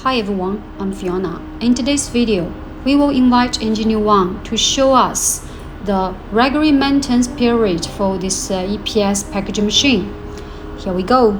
Hi everyone, I'm Fiona. In today's video, we will invite Engineer Wang to show us the regular maintenance period for this EPS packaging machine. Here we go.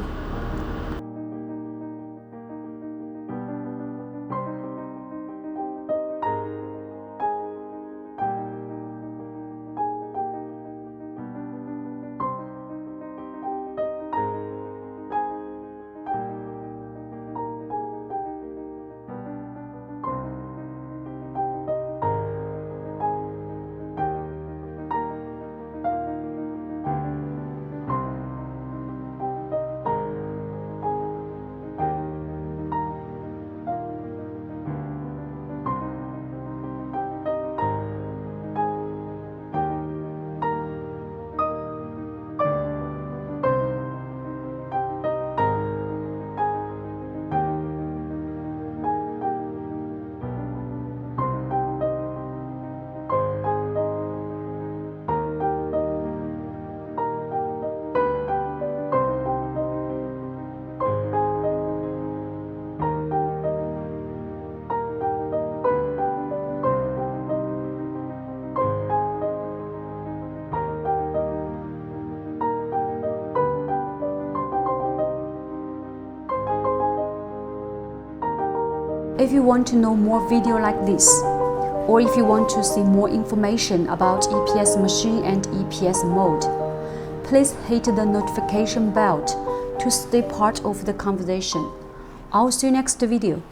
If you want to know more video like this, or if you want to see more information about EPS machine and EPS mode, please hit the notification bell to stay part of the conversation. I'll see you next video.